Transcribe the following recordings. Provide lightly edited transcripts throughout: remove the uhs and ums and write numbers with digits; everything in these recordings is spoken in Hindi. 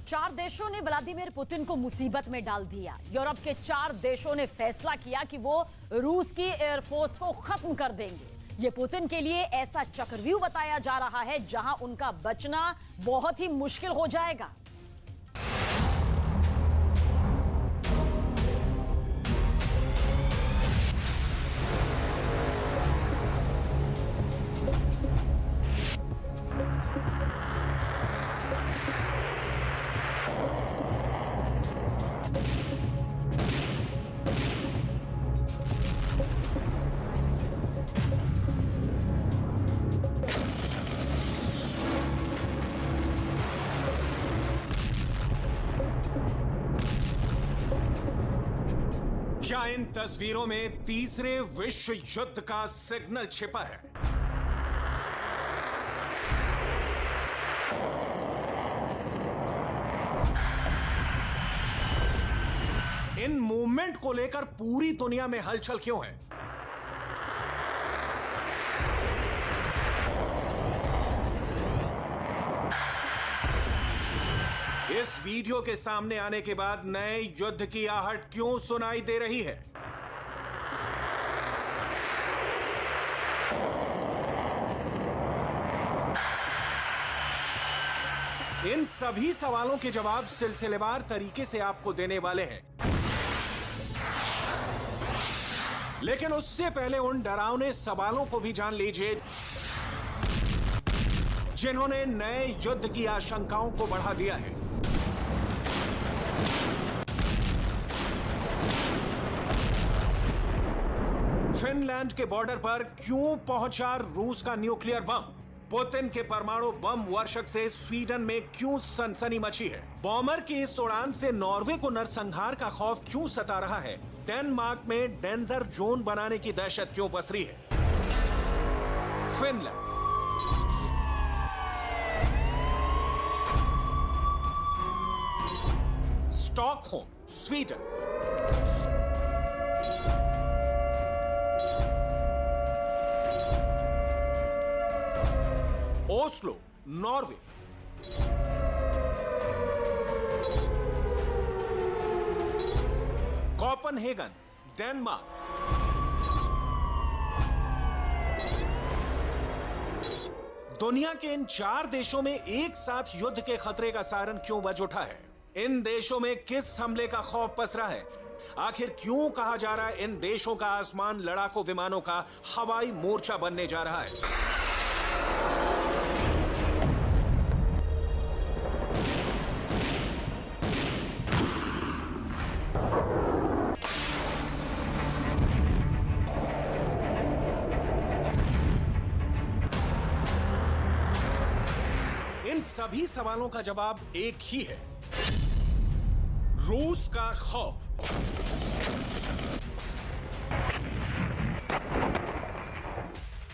4 देशों ने व्लादिमीर पुतिन को मुसीबत में डाल दिया। यूरोप के 4 देशों ने फैसला किया कि वो रूस की एयरफोर्स को खत्म कर देंगे। ये पुतिन के लिए ऐसा चक्रव्यूह बताया जा रहा है जहां उनका बचना बहुत ही मुश्किल हो जाएगा। क्या इन तस्वीरों में तीसरे विश्व युद्ध का सिग्नल छिपा है? इन मूवमेंट को लेकर पूरी दुनिया में हलचल क्यों है? इस वीडियो के सामने आने के बाद नए युद्ध की आहट क्यों सुनाई दे रही है? इन सभी सवालों के जवाब सिलसिलेवार तरीके से आपको देने वाले हैं, लेकिन उससे पहले उन डरावने सवालों को भी जान लीजिए जिन्होंने नए युद्ध की आशंकाओं को बढ़ा दिया है। फिनलैंड के बॉर्डर पर क्यों पहुंचा रूस का न्यूक्लियर बम? पुतिन के परमाणु बम वर्षक से स्वीडन में क्यों सनसनी मची है? बॉमर की इस उड़ान से नॉर्वे को नरसंहार का खौफ क्यों सता रहा है? डेनमार्क में डेंजर जोन बनाने की दहशत क्यों पसरी है? Finland, Stockholm, Sweden, Oslo, Norway, Copenhagen, Denmark, दुनिया के इन 4 देशों में एक साथ युद्ध के खतरे का सायरन क्यों बज उठा है? इन देशों में किस हमले का खौफ पसरा है? आखिर क्यों कहा जा रहा है इन देशों का आसमान लड़ाकू विमानों का हवाई मोर्चा बनने जा रहा है? इन सभी सवालों का जवाब एक ही है, रूस का खौफ।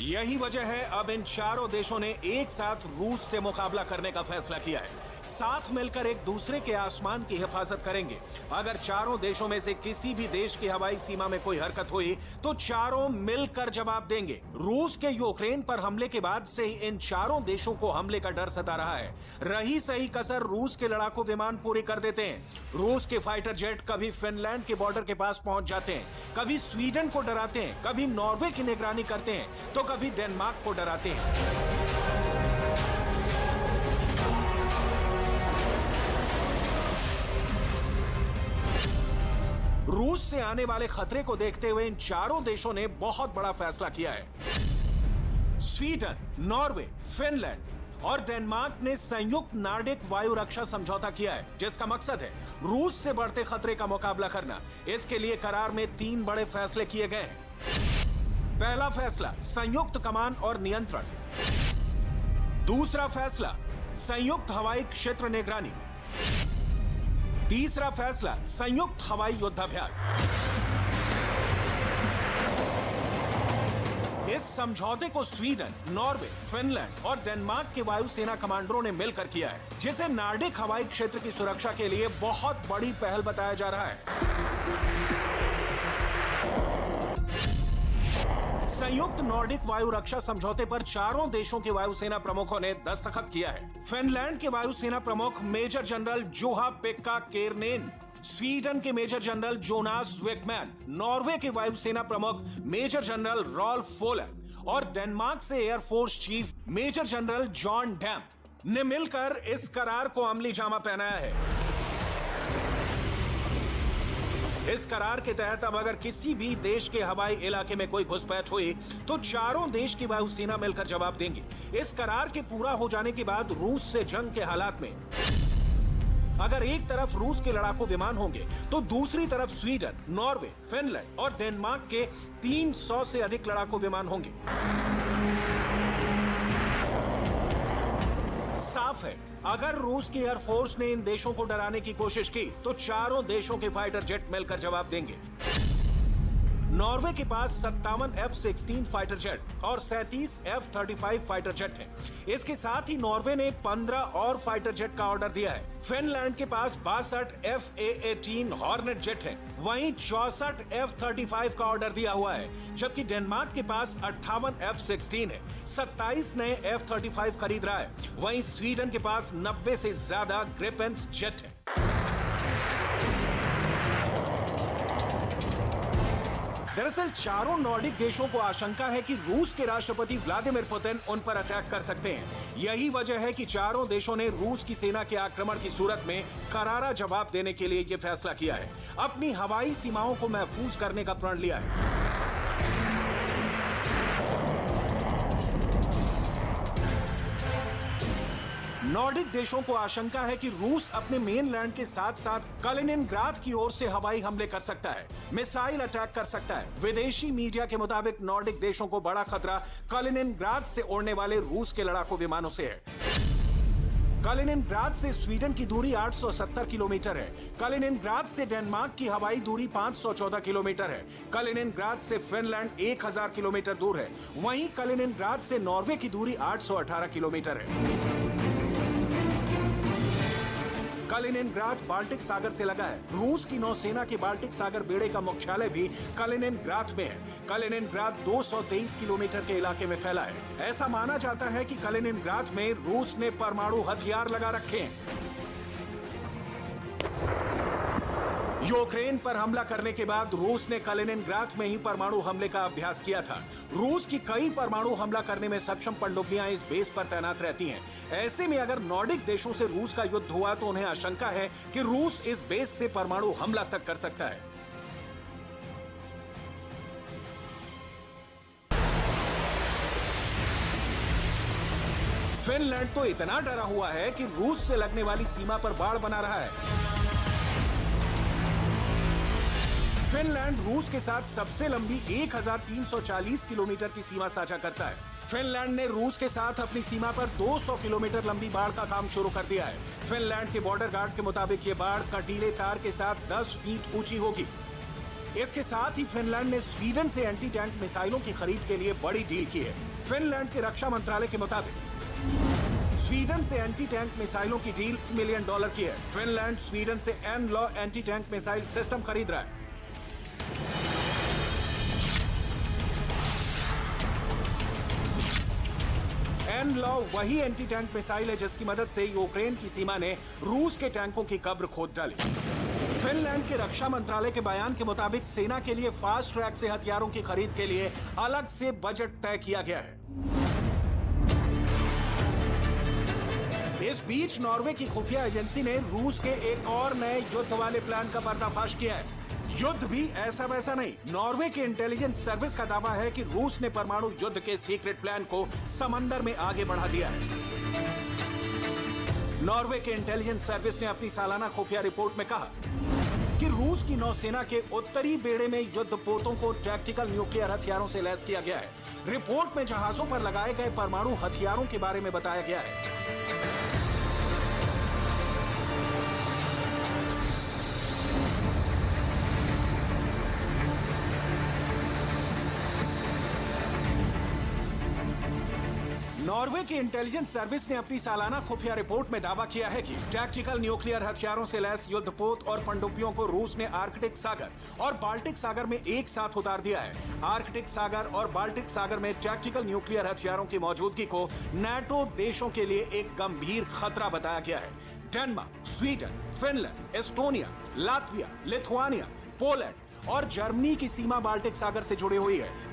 यही वजह है अब इन 4 देशों ने एक साथ रूस से मुकाबला करने का फैसला किया है। साथ मिलकर एक दूसरे के आसमान की हिफाजत करेंगे। अगर 4 देशों में से किसी भी देश की हवाई सीमा में कोई हरकत हुई तो 4 मिलकर जवाब देंगे। रूस के यूक्रेन पर हमले के बाद से ही इन 4 देशों को हमले का डर सता रहा है। रही सही कसर रूस के लड़ाकू विमान पूरी कर देते हैं। रूस के फाइटर जेट कभी फिनलैंड के बॉर्डर के पास पहुंच जाते हैं, कभी स्वीडन को डराते हैं, कभी नॉर्वे की निगरानी करते हैं, तो कभी डेनमार्क को डराते हैं। रूस से आने वाले खतरे को देखते हुए इन 4 देशों ने बहुत बड़ा फैसला किया है। स्वीडन, नॉर्वे, फिनलैंड और डेनमार्क ने संयुक्त नार्डिक वायु रक्षा समझौता किया है, जिसका मकसद है रूस से बढ़ते खतरे का मुकाबला करना। इसके लिए करार में 3 बड़े फैसले किए गए हैं। पहला फैसला, संयुक्त कमान और नियंत्रण। दूसरा फैसला, संयुक्त हवाई क्षेत्र निगरानी। तीसरा फैसला, संयुक्त हवाई युद्धाभ्यास। इस समझौते को स्वीडन, नॉर्वे, फिनलैंड और डेनमार्क के वायुसेना कमांडरों ने मिलकर किया है, जिसे नार्डिक हवाई क्षेत्र की सुरक्षा के लिए बहुत बड़ी पहल बताया जा रहा है। संयुक्त नॉर्डिक वायु रक्षा समझौते पर चारों देशों के वायुसेना प्रमुखों ने दस्तखत किया है। फिनलैंड के वायुसेना प्रमुख major general Juha Pekka Keranen, Sweden के major general Jonas Wikman, Norway के वायुसेना प्रमुख मेजर जनरल रॉल्फ फोलन और डेनमार्क से air force chief major general John Dam ने मिलकर इस करार को अमली जामा पहनाया है। इस करार के तहत अब अगर किसी भी देश के हवाई इलाके में कोई घुसपैठ हुई तो चारों देश की वायुसेना मिलकर जवाब देंगे। इस करार के पूरा हो जाने के बाद रूस से जंग के हालात में अगर एक तरफ रूस के लड़ाकू विमान होंगे तो दूसरी तरफ स्वीडन, नॉर्वे, फिनलैंड और डेनमार्क के 300 से अधिक लड़ाकू विमान होंगे। साफ है, अगर रूस की एयरफोर्स ने इन देशों को डराने की कोशिश की तो चारों देशों के फाइटर जेट मिलकर जवाब देंगे। नॉर्वे के पास 57 F-16 फाइटर जेट और 37 F-35 फाइटर जेट हैं। इसके साथ ही नॉर्वे ने 15 और फाइटर जेट का ऑर्डर दिया है। फिनलैंड के पास 62 F-A-18 हॉर्नेट जेट है, वहीं 64 F-35 का ऑर्डर दिया हुआ है, जबकि डेनमार्क के पास 58 F-16 है, 27 नए F-35 खरीद रहा है, वहीं स्वीडन के पास 90 से ज्यादा ग्रिपेन्स जेट है। दरअसल चारों नॉर्डिक देशों को आशंका है कि रूस के राष्ट्रपति व्लादिमीर पुतिन उन पर अटैक कर सकते हैं। यही वजह है कि चारों देशों ने रूस की सेना के आक्रमण की सूरत में करारा जवाब देने के लिए यह फैसला किया है। अपनी हवाई सीमाओं को महफूज करने का प्रण लिया है। नॉर्डिक देशों को आशंका है कि रूस अपने मेनलैंड के साथ साथ कलिनिनग्राद की ओर से हवाई हमले कर सकता है, मिसाइल अटैक कर सकता है। विदेशी मीडिया के मुताबिक नॉर्डिक देशों को बड़ा खतरा कलिनिनग्राद से उड़ने वाले रूस के लड़ाकू विमानों से है। कलिनिनग्राद से स्वीडन की दूरी 870 किलोमीटर है। कलिनिनग्राद से डेनमार्क की हवाई दूरी 514 किलोमीटर है। कलिनिनग्राद से फिनलैंड 1000 किलोमीटर दूर है। वहीं कलिनिनग्राद से नॉर्वे की दूरी 818 किलोमीटर है। कलिनिनग्राद बाल्टिक सागर से लगा है। रूस की नौसेना के बाल्टिक सागर बेड़े का मुख्यालय भी कलिनिनग्राद में है। कलिनिनग्राद 223 किलोमीटर के इलाके में फैला है। ऐसा माना जाता है कि कलिनिनग्राद में रूस ने परमाणु हथियार लगा रखे हैं। यूक्रेन पर हमला करने के बाद रूस ने कलिनिनग्राद में ही परमाणु हमले का अभ्यास किया था। रूस की कई परमाणु हमला करने में सक्षम पनडुब्बियां इस बेस पर तैनात रहती हैं। ऐसे में अगर नॉर्डिक देशों से रूस का युद्ध हुआ तो उन्हें आशंका है कि रूस इस बेस से परमाणु हमला तक कर सकता है। फिनलैंड तो इतना डरा हुआ है कि रूस से लगने वाली सीमा पर बाड़ बना रहा है। फिनलैंड रूस के साथ सबसे लंबी 1340 किलोमीटर की सीमा साझा करता है। फिनलैंड ने रूस के साथ अपनी सीमा पर 200 किलोमीटर लंबी बाड़ का काम शुरू कर दिया है। फिनलैंड के बॉर्डर गार्ड के मुताबिक ये बाड़ कटीले तार के साथ 10 फीट ऊंची होगी। इसके साथ ही फिनलैंड ने स्वीडन से एंटी टैंक मिसाइलों की खरीद के लिए बड़ी डील की है। फिनलैंड के रक्षा मंत्रालय के मुताबिक स्वीडन से एंटी टैंक मिसाइलों की डील $1 मिलियन की है। फिनलैंड स्वीडन से N-law anti tank missile system खरीद रहा है। एन-लॉ वही एंटी टैंक मिसाइल है जिसकी मदद से यूक्रेन की सीमा ने रूस के टैंकों की कब्र खोद डाली। फिनलैंड के रक्षा मंत्रालय के बयान के मुताबिक सेना के लिए फास्ट ट्रैक से हथियारों की खरीद के लिए अलग से बजट तय किया गया है। इस बीच नॉर्वे की खुफिया एजेंसी ने रूस के एक और नए युद्ध वाले प्लान का पर्दाफाश किया है। युद्ध भी ऐसा वैसा नहीं। नॉर्वे के इंटेलिजेंस सर्विस का दावा है कि रूस ने परमाणु युद्ध के सीक्रेट प्लान को समंदर में आगे बढ़ा दिया है। नॉर्वे के इंटेलिजेंस सर्विस ने अपनी सालाना खुफिया रिपोर्ट में कहा कि रूस की नौसेना के उत्तरी बेड़े में युद्धपोतों को टैक्टिकल न्यूक्लियर हथियारों से लैस किया गया है। रिपोर्ट में जहाजों पर लगाए गए परमाणु हथियारों के बारे में बताया गया है। नॉर्वे की इंटेलिजेंस सर्विस ने अपनी सालाना खुफिया रिपोर्ट में दावा किया है कि टैक्टिकल न्यूक्लियर हथियारों से लैस युद्धपोत और पनडुब्बियों को रूस ने आर्कटिक सागर और बाल्टिक सागर में एक साथ उतार दिया है। आर्कटिक सागर और बाल्टिक सागर में टैक्टिकल न्यूक्लियर हथियारों की मौजूदगी को नाटो देशों के लिए एक गंभीर खतरा बताया गया है। Denmark, Sweden, Finland, Estonia, Latvia, Lithuania, Poland और जर्मनी की सीमा बाल्टिक सागर से जुड़ी हुई है।